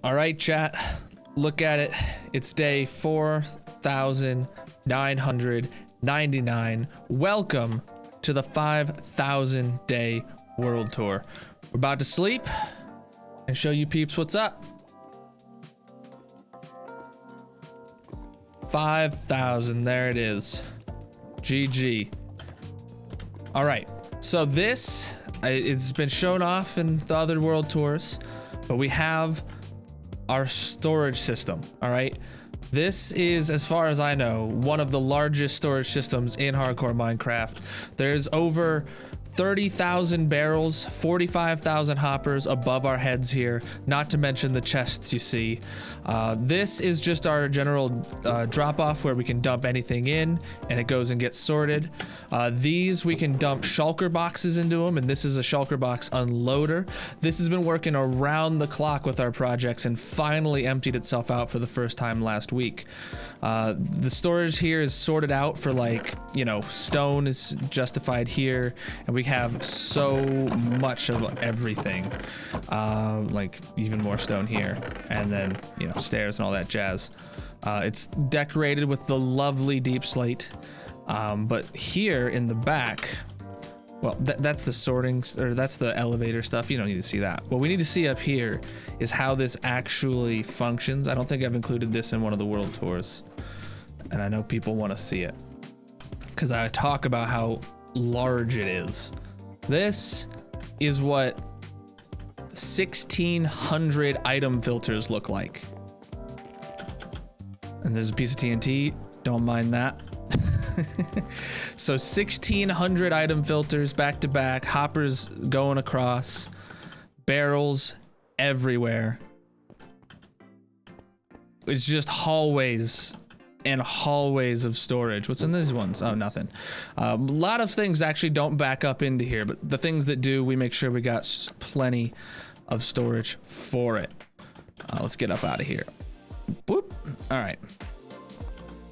All right, chat, look at it. It's day 4,999. Welcome to the 5,000 day world tour. We're about to sleep and show you peeps what's up. 5,000, there it is. GG. All right, so this, it's been shown off in the other world tours, but we have our storage system. All right, this is, as far as I know, one of the largest storage systems in hardcore Minecraft. There's over 30,000 barrels, 45,000 hoppers above our heads here, not to mention the chests you see. This is just our general drop off where we can dump anything in and it goes and gets sorted. These we can dump shulker boxes into them, and this is a shulker box unloader. This has been working around the clock with our projects and finally emptied itself out for the first time last week. The storage here is sorted out for, like, you know, stone is justified here, and we have so much of everything, like even more stone here, and then, you know, stairs and all that jazz. It's decorated with the lovely deep slate, but here in the back, well, that's the sorting, or that's the elevator stuff. You don't need to see that. What we need to see up here is how this actually functions. I don't think I've included this in one of the world tours, and I know people want to see it because I talk about how large it is. This is what 1,600 item filters look like. And there's a piece of TNT, don't mind that. So 1,600 item filters back to back, hoppers going across, barrels everywhere. It's just hallways and hallways of storage. What's in these ones? Oh, nothing. A lot of things actually don't back up into here, but the things that do, we make sure we got plenty of storage for it. Let's get up out of here. Whoop. All right.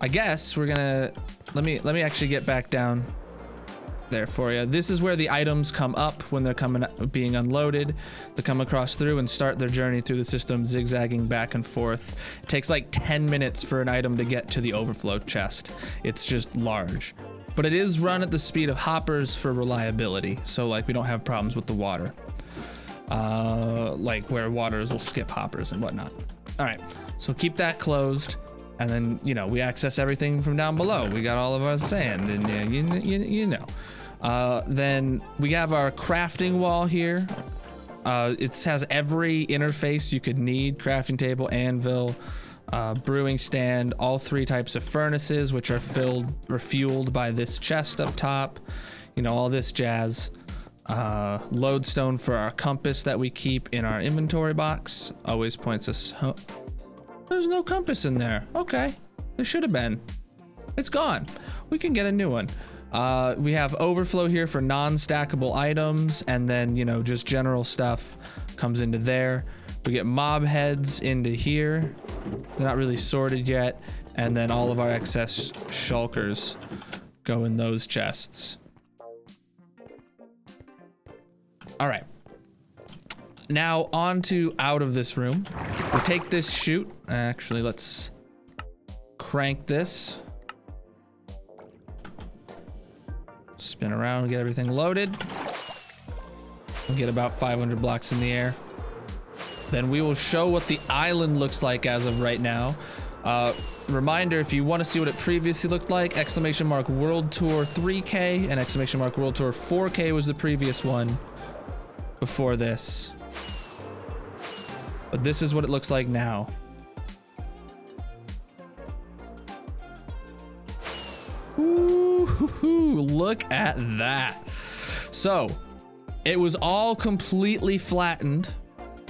I guess we're gonna, let me actually get back down there for you. This is where the items come up when they're being unloaded. They come across through and start their journey through the system, zigzagging back and forth. It takes like 10 minutes for an item to get to the overflow chest. It's just large, but it is run at the speed of hoppers for reliability. So like we don't have problems with the water, like where waters will skip hoppers and whatnot. All right, so keep that closed. And then, you know, we access everything from down below. We got all of our sand and you know. Then we have our crafting wall here. It has every interface you could need: crafting table, anvil, brewing stand, all three types of furnaces, which are filled or fueled by this chest up top. You know, all this jazz. Lodestone for our compass that we keep in our inventory box. Always points us home. There's no compass in there. Okay, there should have been. It's gone. We can get a new one. We have overflow here for non-stackable items, and then, you know, just general stuff comes into there. We get mob heads into here. They're not really sorted yet, and then all of our excess shulkers go in those chests. All right. Now on to out of this room. We'll take this chute. Actually, let's crank this. Spin around and get everything loaded. We'll get about 500 blocks in the air. Then we will show what the island looks like as of right now. Reminder, if you want to see what it previously looked like, exclamation mark World Tour 3K and exclamation mark World Tour 4K was the previous one before this. But this is what it looks like now. Ooh, look at that. So it was all completely flattened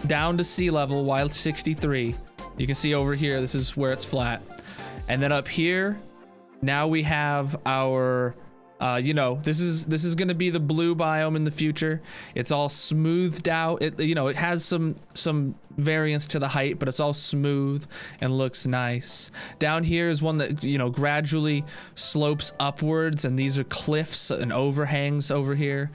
down to sea level while 63. You can see over here, this is where it's flat. And then up here, now we have our you know, this is going to be the blue biome in the future. It's all smoothed out. It, you know, it has some variance to the height, but it's all smooth and looks nice. Down here is one that, you know, gradually slopes upwards, and these are cliffs and overhangs over here.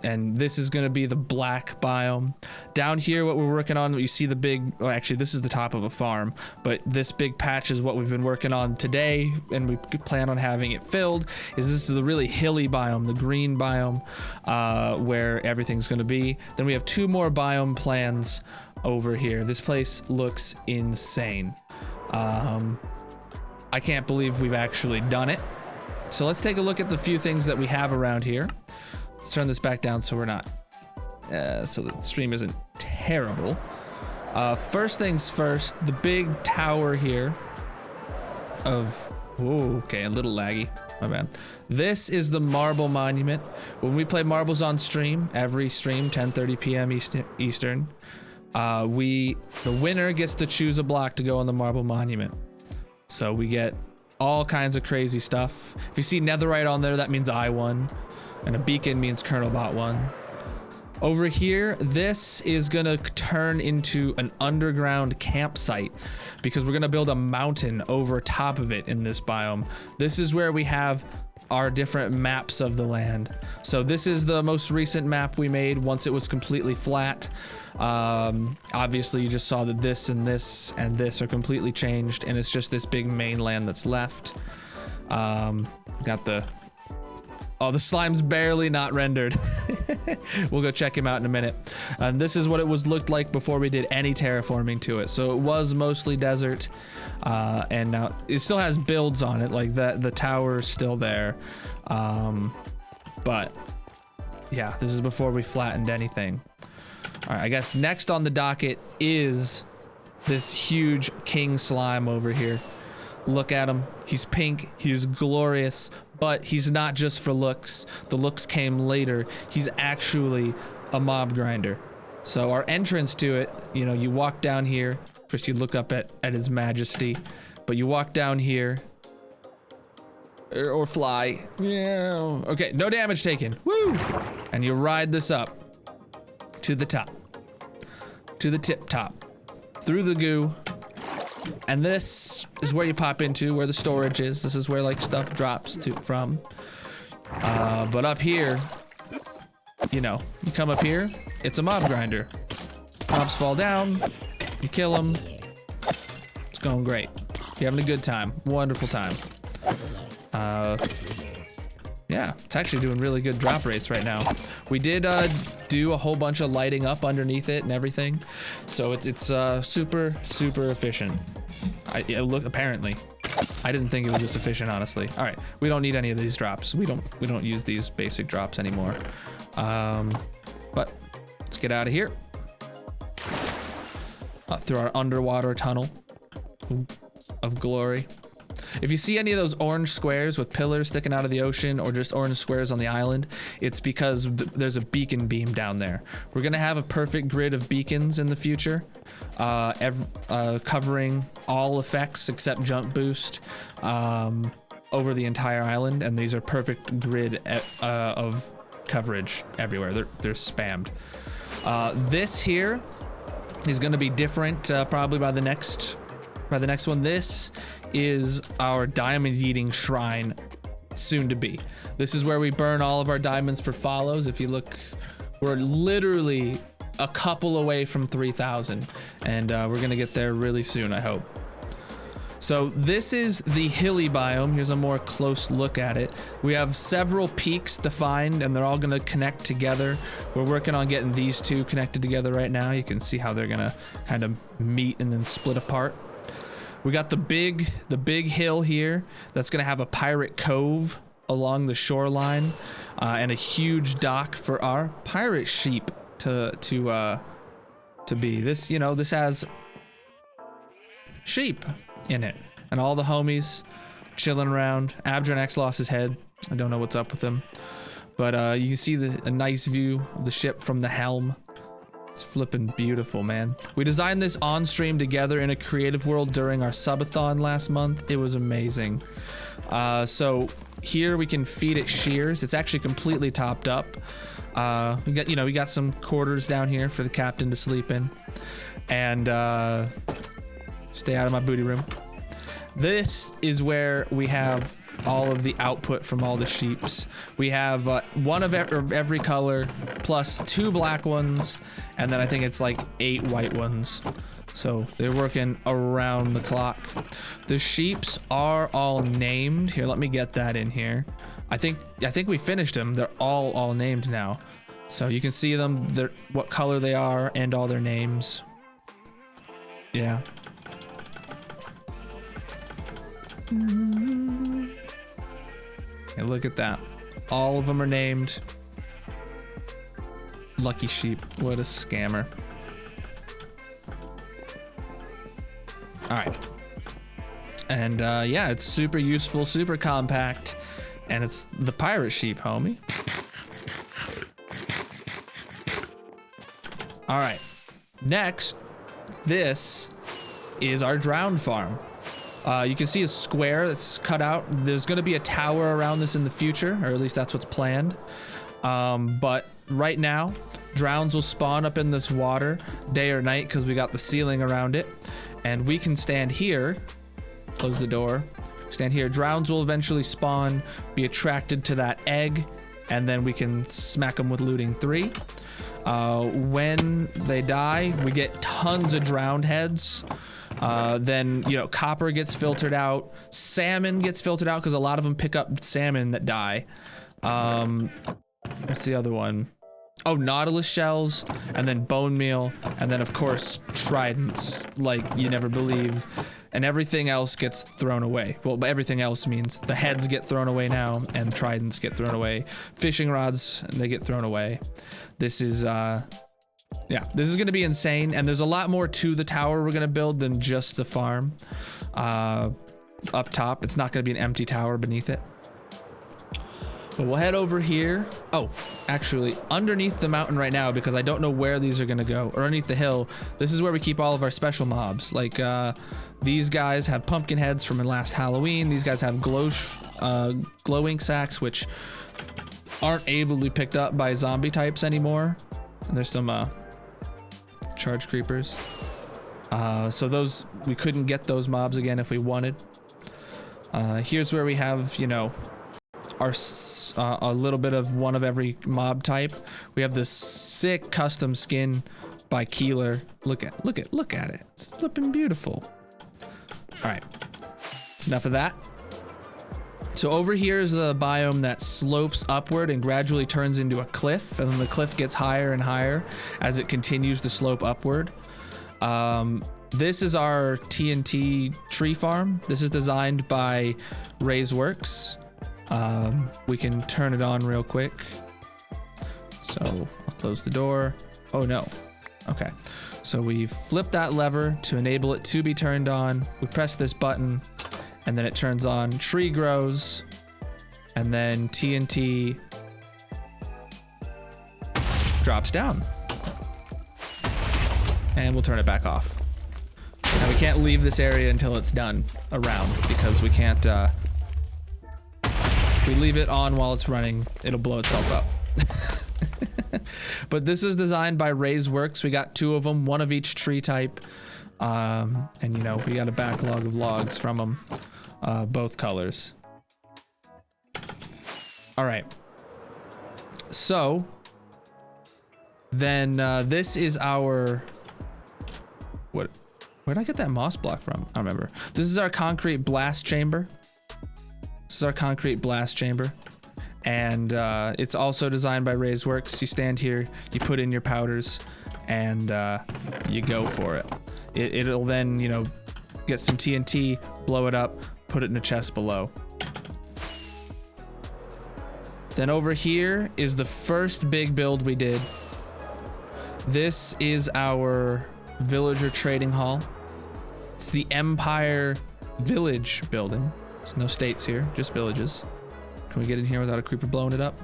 and this is going to be the black biome. Down here, what we're working on, you see the big, well, actually this is the top of a farm, but this big patch is what we've been working on today, and we plan on having it filled. This is the really hilly biome, the green biome, where everything's going to be. Then we have 2 more biome plans over here. This place looks insane. I can't believe we've actually done it. So let's take a look at the few things that we have around here. Let's turn this back down so we're not, so the stream isn't terrible. First things first, the big tower here of, oh, okay, a little laggy, my bad. This is the marble monument. When we play marbles on stream, every stream, 10:30 p.m. Eastern, the winner gets to choose a block to go on the marble monument. So we get all kinds of crazy stuff. If you see netherite on there, that means I won. And a beacon means Colonelbot won. Over here, this is gonna turn into an underground campsite because we're gonna build a mountain over top of it in this biome. This is where we have our different maps of the land. So this is the most recent map we made once it was completely flat. Obviously you just saw that this and this and this are completely changed, and it's just this big mainland that's left. Got the, oh, the slime's barely not rendered. We'll go check him out in a minute. And this is what it looked like before we did any terraforming to it. So it was mostly desert, and now it still has builds on it, like that. The tower is still there, but yeah, this is before we flattened anything. All right, I guess next on the docket is this huge king slime over here. Look at him. He's pink. He's glorious, but he's not just for looks. The looks came later. He's actually a mob grinder. So our entrance to it, you know, you walk down here. First you look up at his majesty, but you walk down here or fly. Yeah. Okay, no damage taken. Woo! And you ride this up to the top, to the tip top, through the goo. And this is where you pop into, where the storage is. This is where like stuff drops from. But up here, you know, you come up here, it's a mob grinder. Mobs fall down, you kill them. It's going great. You're having a good time, wonderful time. Yeah, it's actually doing really good drop rates right now. We did do a whole bunch of lighting up underneath it and everything, so it's super efficient. Look, apparently, I didn't think it was this efficient, honestly. All right, we don't need any of these drops. We don't use these basic drops anymore. But let's get out of here. Through our underwater tunnel of glory. If you see any of those orange squares with pillars sticking out of the ocean, or just orange squares on the island, it's because there's a beacon beam down there. We're gonna have a perfect grid of beacons in the future, covering all effects except jump boost over the entire island, and these are perfect grid of coverage everywhere. They're spammed. This here is gonna be different probably by the next one. This is our diamond eating shrine, soon to be. This is where we burn all of our diamonds for follows. If you look, we're literally a couple away from 3,000, and we're gonna get there really soon, I hope. So this is the hilly biome. Here's a more close look at it. We have several peaks defined, and they're all gonna connect together. We're working on getting these two connected together right now. You can see how they're gonna kind of meet and then split apart. We got the big hill here that's gonna have a pirate cove along the shoreline, and a huge dock for our pirate sheep to be. This, you know, this has sheep in it, and all the homies chilling around. Abdronex lost his head. I don't know what's up with him, but you can see a nice view of the ship from the helm. It's flipping beautiful, man. We designed this on stream together in a creative world during our subathon last month. It was amazing. So here we can feed it shears. It's actually completely topped up. We got some quarters down here for the captain to sleep in, and stay out of my booty room. This is where we have all of the output from all the sheeps. We have one of every color plus 2 black ones, and then I think it's like 8 white ones. So they're working around the clock. The sheeps are all named. Here, let me get that in here. I think we finished them. They're all named now. So you can see them, what color they are, and all their names. Yeah. Hey, look at that. All of them are named. Lucky sheep. What a scammer. All right. And yeah, it's super useful, super compact, and it's the pirate sheep, homie. All right. Next, this is our drowned farm. You can see a square that's cut out. There's going to be a tower around this in the future, or at least that's what's planned. But right now, drowns will spawn up in this water day or night because we got the ceiling around it. And we can stand here, close the door, stand here. Drowns will eventually spawn, be attracted to that egg, and then we can smack them with looting 3. When they die, we get tons of drowned heads. Then, you know, copper gets filtered out. Salmon gets filtered out because a lot of them pick up salmon that die. What's the other one? Oh, nautilus shells, and then bone meal, and then of course tridents, like you never believe, and everything else gets thrown away. Well, everything else means the heads get thrown away now, and tridents get thrown away. Fishing rods, they get thrown away. This is yeah, this is gonna be insane, and there's a lot more to the tower we're gonna build than just the farm. Up top, it's not gonna be an empty tower beneath it. But we'll head over here. Oh, actually, underneath the mountain right now, because I don't know where these are gonna go, or underneath the hill, this is where we keep all of our special mobs. Like, these guys have pumpkin heads from last Halloween. These guys have glow ink sacks, which aren't able to be picked up by zombie types anymore. And there's some charge creepers. So those, we couldn't get those mobs again if we wanted. Here's where we have, you know, our a little bit of one of every mob type. We have this sick custom skin by Keeler. Look at it. It's flipping beautiful. All right, that's enough of that. So over here is the biome that slopes upward and gradually turns into a cliff, and then the cliff gets higher and higher as it continues to slope upward. This is our TNT tree farm. This is designed by Ray's Works. We can turn it on real quick. So I'll close the door. Oh no. Okay. So we flip that lever to enable it to be turned on. We press this button and then it turns on. Tree grows and then TNT drops down. And we'll turn it back off. Now we can't leave this area until it's done around because we can't, if we leave it on while it's running, it'll blow itself up. But this is designed by Ray's Works. We got 2 of them, one of each tree type. And you know, we got a backlog of logs from them, both colors. All right. So then this is our, where'd I get that moss block from? I don't remember. This is our concrete blast chamber. And it's also designed by Ray's Works. You stand here, you put in your powders, and you go for it. It'll then, you know, get some TNT, blow it up, put it in a chest below. Then over here is the first big build we did. This is our villager trading hall. It's the Empire Village building. There's no states here, just villages. Can we get in here without a creeper blowing it up?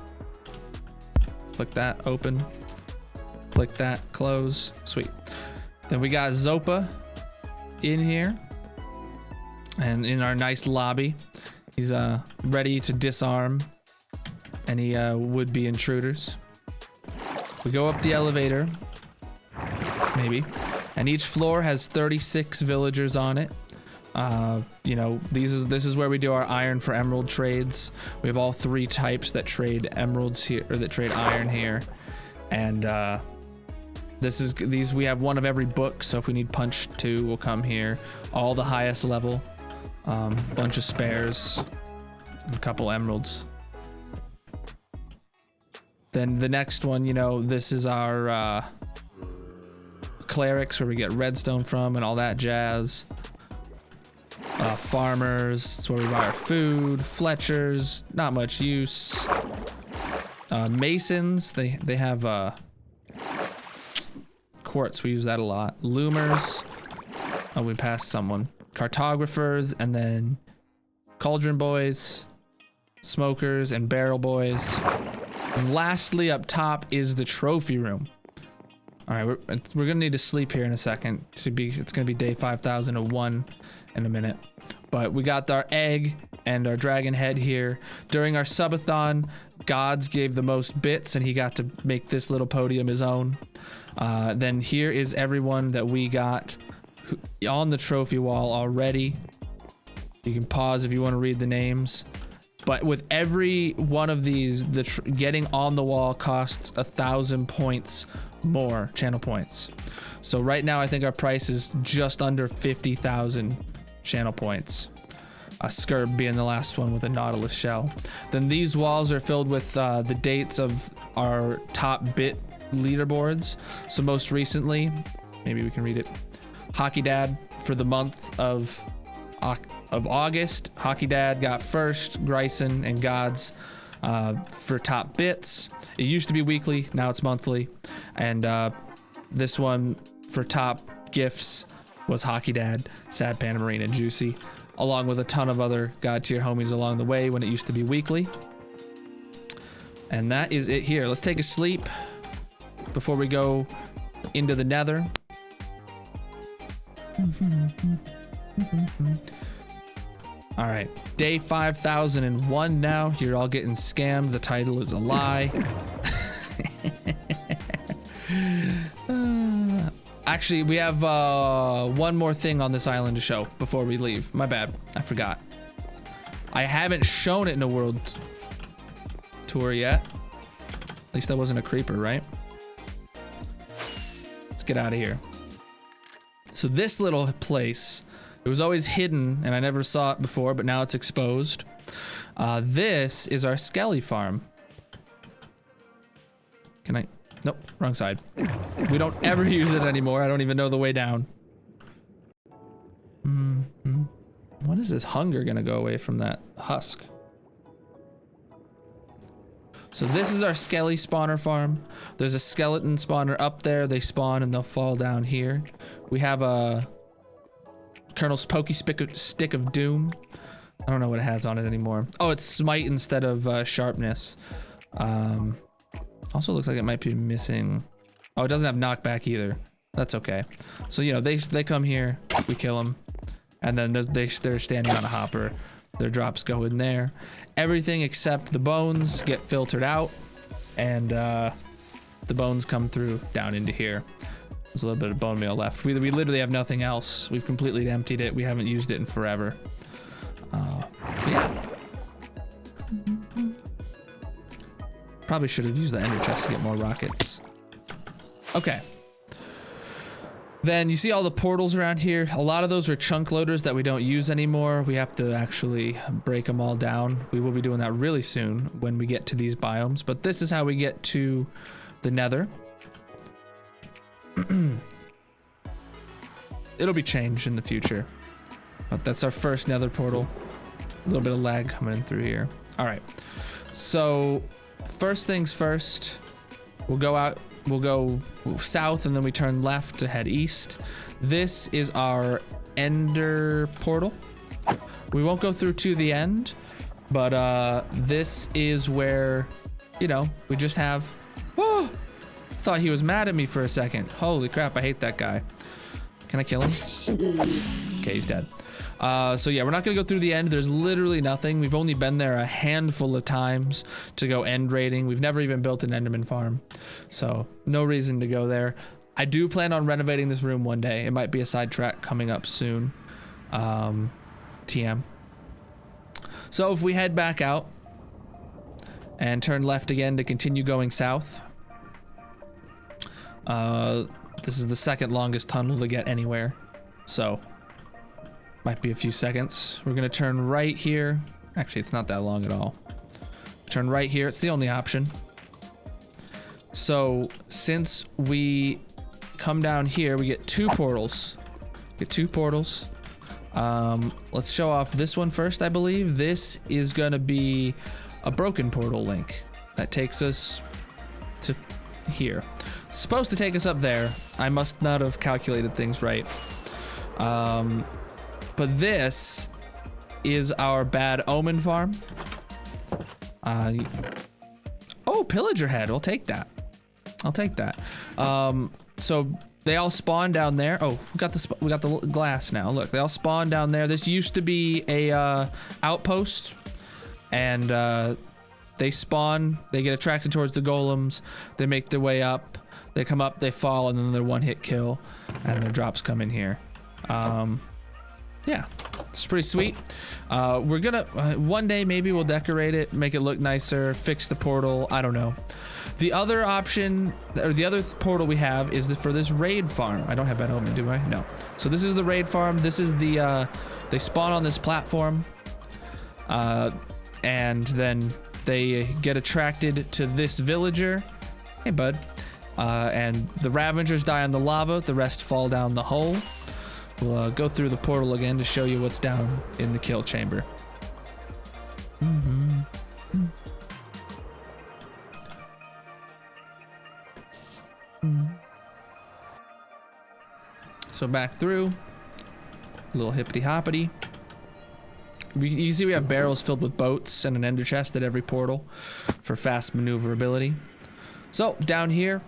Click that, open. Click that, close. Sweet. Then we got Zopa in here. And in our nice lobby, he's ready to disarm any would-be intruders. We go up the elevator, maybe. And each floor has 36 villagers on it. You know, this is where we do our iron for emerald trades. We have all 3 types that trade emeralds here, or that trade iron here. And we have one of every book, so if we need punch 2, we'll come here. All the highest level, bunch of spares, and a couple emeralds. Then the next one, you know, this is our clerics, where we get redstone from and all that jazz. Farmers, it's where we buy our food. Fletchers, not much use. Masons, they have quartz, we use that a lot. Loomers, oh, we passed someone. Cartographers, and then cauldron boys, smokers, and barrel boys. And lastly, up top is the trophy room. All right, we're gonna need to sleep here in a second. It's gonna be day 5001 in a minute. But we got our egg and our dragon head here. During our subathon, Gods gave the most bits, and he got to make this little podium his own. Then here is everyone that we got on the trophy wall already. You can pause if you want to read the names. But with every one of these, getting on the wall costs 1,000 points more, channel points. So right now, I think our price is just under 50,000 channel points. Scurb being the last one with a Nautilus shell. Then these walls are filled with the dates of our top bit leaderboards. So most recently, maybe we can read it. Hockey Dad for the month of August. Hockey Dad got first, Gryson and Gods for top bits. It used to be weekly, now it's monthly. And this one for top gifts was Hockey Dad, Sad Panda Marine, and Juicy, along with a ton of other God tier homies along the way when it used to be weekly. And that is it here. Let's take a sleep before we go into the nether. All right, day 5001 now. You're all getting scammed. The title is a lie. Actually, we have one more thing on this island to show before we leave. My bad, I forgot. I haven't shown it in a world tour yet. At least that wasn't a creeper, right? Let's get out of here. So this little place, it was always hidden and I never saw it before, but now it's exposed. This is our Skelly farm. Can I? Nope, wrong side. We don't ever use it anymore. I don't even know the way down. When is this hunger gonna go away from that husk? So this is our Skelly spawner farm. There's a skeleton spawner up there. They spawn and they'll fall down here. We have a Colonel's Pokey Stick of Doom. I don't know what it has on it anymore. Oh, it's Smite instead of Sharpness. Also looks like it might be missing. Oh, it doesn't have knockback either. That's okay. So, you know, they come here, we kill them, and then they're standing on a hopper. Their drops go in there. Everything except the bones get filtered out, and the bones come through down into here. There's a little bit of bone meal left. We literally have nothing else. We've completely emptied it. We haven't used it in forever. Yeah. Probably should have used the ender chest to get more rockets. Okay. Then you see all the portals around here. A lot of those are chunk loaders that we don't use anymore. We have to actually break them all down. We will be doing that really soon when we get to these biomes. But this is how we get to the nether. It'll be changed in the future. But that's our first nether portal. A little bit of lag coming in through here. All right. So first things first, we'll go south and then we turn left to head east. This is our ender portal. We won't go through to the end, but this is where, you know, we just have, whoa, thought he was mad at me for a second. Holy crap, I hate that guy. Can I kill him? Okay, he's dead. So yeah, we're not gonna go through the end. There's literally nothing. We've only been there a handful of times to go end raiding. We've never even built an Enderman farm, so no reason to go there. I do plan on renovating this room one day. It might be a sidetrack coming up soon. TM. So if we head back out and turn left again to continue going south, this is the second longest tunnel to get anywhere, so might be a few seconds. We're gonna turn right here. Actually, it's not that long at all. Turn right here, it's the only option. So since we come down here, we get two portals. Let's show off this one first, I believe. This is gonna be a broken portal link that takes us to here. It's supposed to take us up there. I must not have calculated things right. But this is our bad omen farm. Oh, pillager head. I'll take that. So they all spawn down there. Oh, we got the glass now. Look, they all spawn down there. This used to be a outpost, and they spawn. They get attracted towards the golems. They make their way up. They come up. They fall, and then they're one-hit kill, and their drops come in here. Yeah, it's pretty sweet. We're gonna one day maybe we'll decorate it, make it look nicer, fix the portal. I don't know. The other option, or the other portal we have, is for this raid farm. I don't have bad omen, do I? No. So this is the raid farm. This is the they spawn on this platform, and then they get attracted to this villager. Hey, bud. And the Ravengers die on the lava. The rest fall down the hole. We'll go through the portal again to show you what's down in the kill chamber. So back through, a little hippity hoppity. You see we have barrels filled with boats and an ender chest at every portal for fast maneuverability. So down here,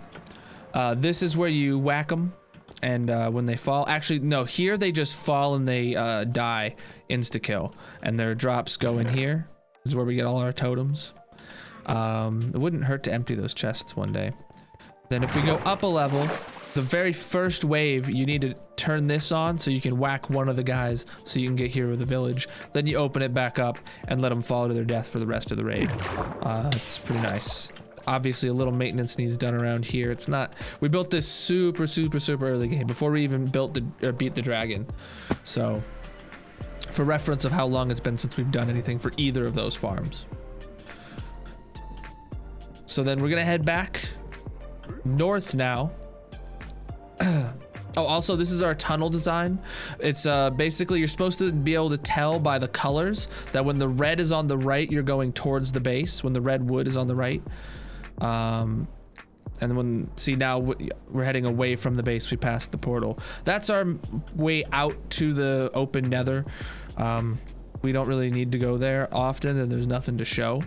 this is where you whack them. And when they fall, actually, no, here they just fall and they die insta-kill. And their drops go in here. This is where we get all our totems. It wouldn't hurt to empty those chests one day. Then if we go up a level, the very first wave, you need to turn this on so you can whack one of the guys so you can get Hero of the Village. Then you open it back up and let them fall to their death for the rest of the raid. It's pretty nice. Obviously, a little maintenance needs done around here. It's not. We built this super early game before we even built beat the dragon. So, for reference of how long it's been since we've done anything for either of those farms. So then we're gonna head back north now. Oh, also, this is our tunnel design. It's basically you're supposed to be able to tell by the colors that when the red is on the right, you're going towards the base. When the red wood is on the right. And when, see, now we're heading away from the base. We passed the portal. That's our way out to the open nether. We don't really need to go there often, and there's nothing to show.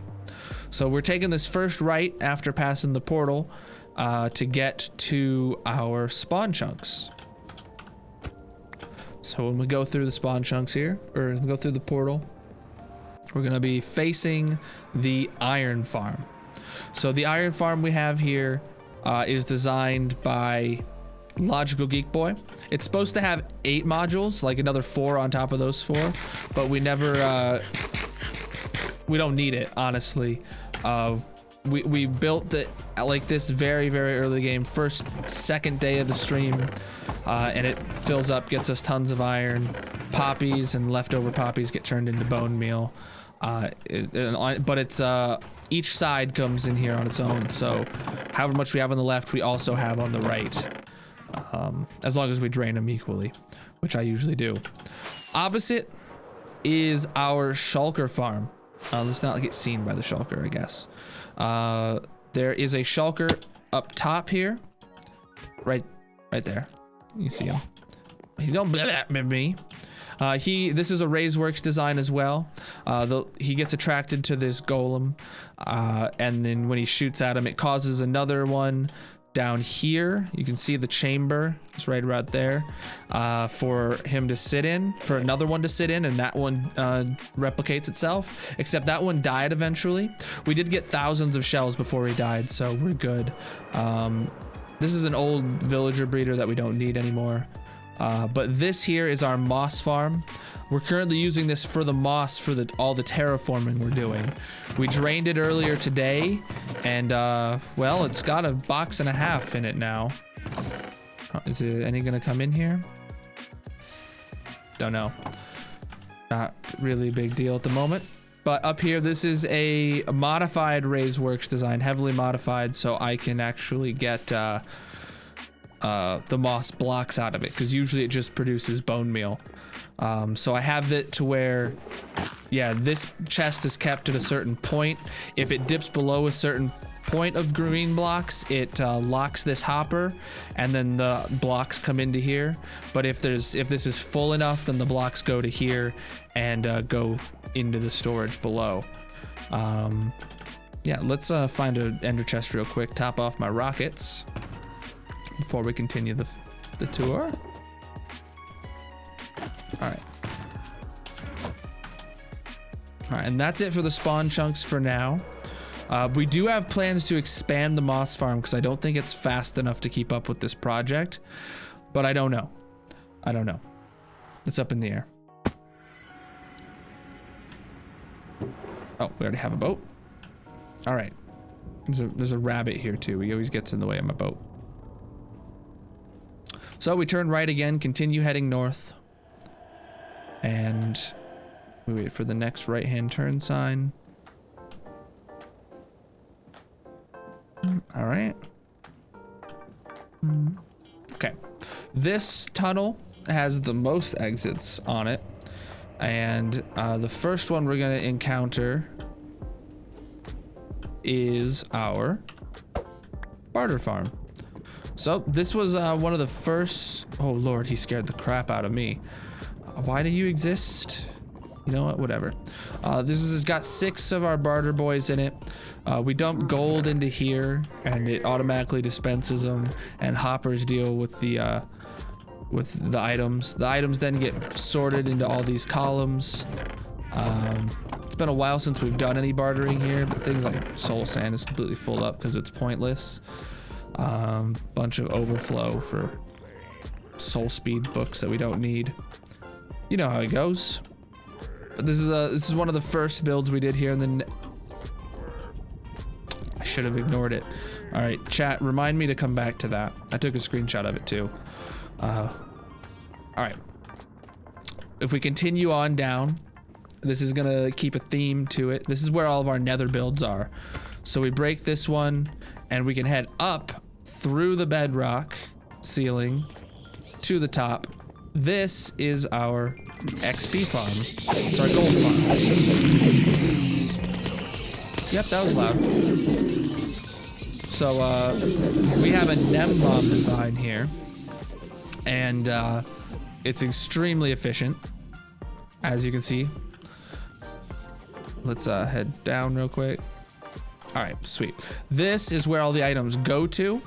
So we're taking this first right after passing the portal to get to our spawn chunks. So when we go through the spawn chunks here, or we go through the portal, we're gonna be facing the iron farm. So the iron farm we have here is designed by Logical Geek Boy. It's supposed to have 8 modules, like another 4 on top of those 4, but we never, we don't need it, honestly. We built it like this very early game, second day of the stream, and it fills up, gets us tons of iron. Poppies and leftover poppies get turned into bone meal. But it's each side comes in here on its own, so however much we have on the left, we also have on the right, as long as we drain them equally, which I usually do. Opposite is our shulker farm. Let's not get seen by the shulker, I guess. There is a shulker up top here, right there. You see him. He don't blah me. This is a Razeworks design as well. He gets attracted to this golem, and then when he shoots at him, it causes another one down here. You can see the chamber. It's right about there, for him to sit in, for another one to sit in, and that one replicates itself, except that one died eventually. We did get thousands of shells before he died, so we're good. This is an old villager breeder that we don't need anymore. But this here is our moss farm. We're currently using this for the moss for all the terraforming we're doing. We drained it earlier today, and well, it's got 1.5 boxes in it now. Is it any gonna come in here? Don't know. Not really a big deal at the moment. But up here, this is a modified Raise Works design, heavily modified, so I can actually get the moss blocks out of it, because usually it just produces bone meal. So I have it to where, yeah, this chest is kept at a certain point. If it dips below a certain point of green blocks, it locks this hopper, and then the blocks come into here. But if this is full enough, then the blocks go to here and go into the storage below. Yeah, let's find an ender chest real quick, top off my rockets before we continue the tour. All right, and that's it for the spawn chunks for now. We do have plans to expand the moss farm because I don't think it's fast enough to keep up with this project, but I don't know. It's up in the air. Oh, we already have a boat. All right, there's a rabbit here too. He always gets in the way of my boat. So we turn right again, continue heading north, and we wait for the next right-hand turn sign. All right. Okay. This tunnel has the most exits on it, and the first one we're gonna encounter is our barter farm. So this was one of the first. Oh Lord, he scared the crap out of me. Why do you exist? You know what? Whatever. This has got 6 of our barter boys in it. We dump gold into here, and it automatically dispenses them. And hoppers deal with the items. The items then get sorted into all these columns. It's been a while since we've done any bartering here, but things like soul sand is completely full up because it's pointless. Bunch of overflow for soul speed books that we don't need. You know how it goes. This is one of the first builds we did here, and then I should have ignored it. All right, chat, remind me to come back to that. I took a screenshot of it too. All right. If we continue on down, this is gonna keep a theme to it. This is where all of our nether builds are. So we break this one, and we can head up through the bedrock ceiling to the top. This is our XP farm. It's our gold farm. Yep, that was loud. So we have a nem bomb design here, and it's extremely efficient, as you can see. Let's head down real quick. All right, sweet. This is where all the items go to.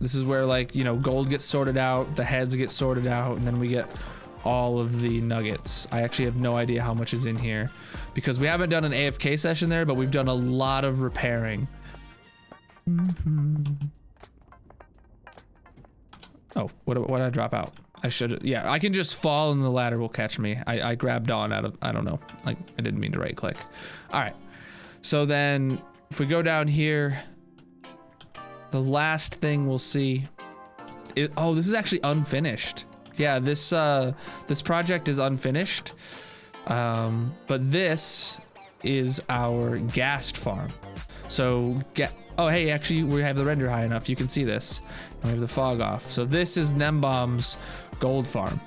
This is where, like, you know, gold gets sorted out, the heads get sorted out, and then we get all of the nuggets. I actually have no idea how much is in here because we haven't done an AFK session there, but we've done a lot of repairing. Oh, what did I drop out? I should, yeah, I can just fall and the ladder will catch me. I grabbed on out of, I don't know, like, I didn't mean to right click. All right, so then if we go down here, the last thing we'll see is, oh, this is actually unfinished. Yeah, this project is unfinished, but this is our ghast farm. So oh, hey, actually we have the render high enough. You can see this. And we have the fog off. So this is Nembomb's gold farm.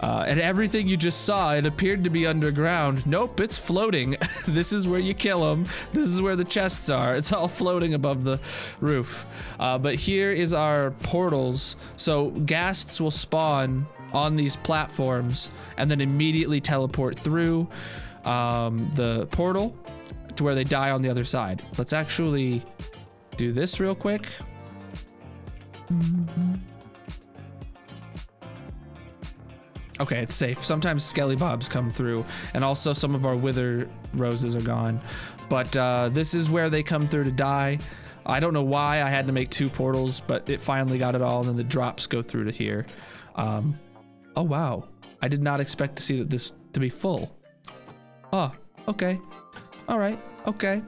And everything you just saw, it appeared to be underground. Nope, it's floating. This is where you kill them. This is where the chests are. It's all floating above the roof. But here is our portals. So ghasts will spawn on these platforms and then immediately teleport through the portal to where they die on the other side. Let's actually do this real quick. Okay, it's safe. Sometimes skelly bobs come through, and also some of our wither roses are gone. But this is where they come through to die. I don't know why I had to make 2 portals, but it finally got it all, and then the drops go through to here. Oh wow, I did not expect to see that this to be full. Oh, okay. All right, okay.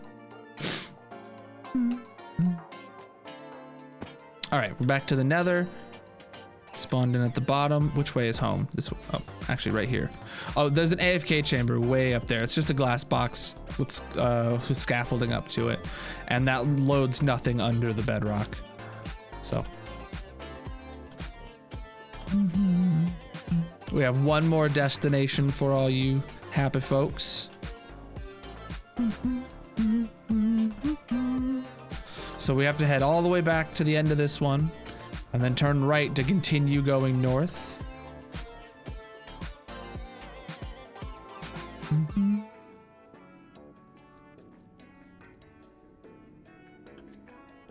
All right, we're back to the nether. Spawned in at the bottom. Which way is home? This way. Oh, actually right here. Oh, there's an AFK chamber way up there. It's just a glass box with scaffolding up to it. And that loads nothing under the bedrock. So. We have one more destination for all you happy folks. So we have to head all the way back to the end of this one. And then turn right to continue going north.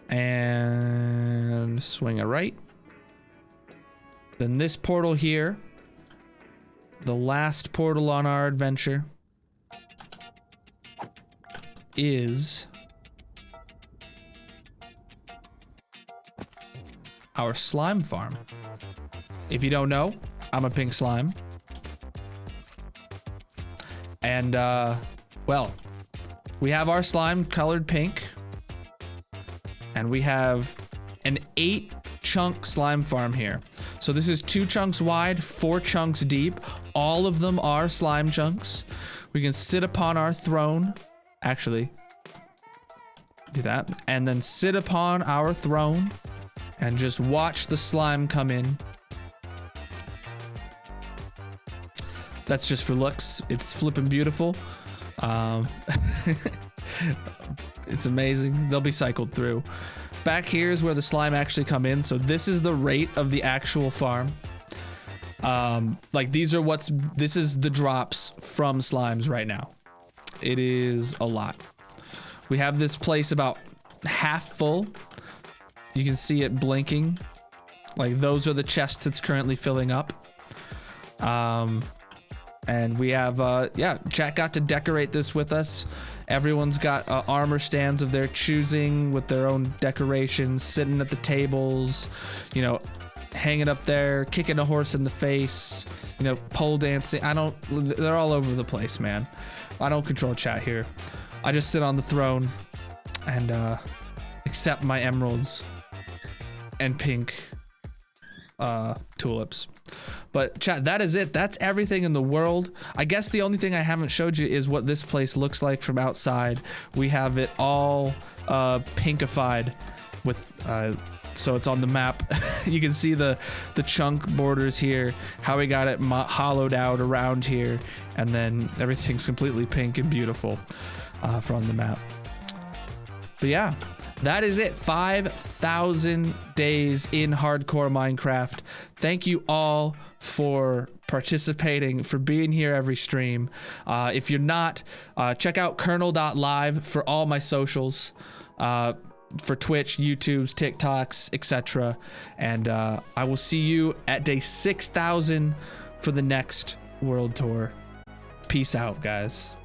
And swing a right. Then this portal here. The last portal on our adventure is our slime farm. If you don't know, I'm a pink slime. And, well, we have our slime colored pink. And we have an 8-chunk slime farm here. So this is 2 chunks wide, 4 chunks deep. All of them are slime chunks. We can sit upon our throne. Actually, do that. And then sit upon our throne. And just watch the slime come in. That's just for looks. It's flipping beautiful. It's amazing. They'll be cycled through. Back here is where the slime actually come in. So this is the rate of the actual farm. Like this is the drops from slimes right now. It is a lot. We have this place about half full. You can see it blinking. Like those are the chests it's currently filling up. And we have, yeah, chat got to decorate this with us. Everyone's got armor stands of their choosing with their own decorations, sitting at the tables, you know, hanging up there, kicking a horse in the face, you know, pole dancing. They're all over the place, man. I don't control chat here. I just sit on the throne and accept my emeralds and pink tulips. But chat, that is it. That's everything in the world. I guess the only thing I haven't showed you is what this place looks like from outside. We have it all pinkified with so it's on the map. You can see the chunk borders here, how we got it hollowed out around here, and then everything's completely pink and beautiful from the map. But yeah, that is it. 5,000 days in hardcore Minecraft. Thank you all for participating, for being here every stream. If you're not, check out kernel.live for all my socials, for Twitch, YouTube's, TikToks, etc. And I will see you at day 6,000 for the next world tour. Peace out, guys.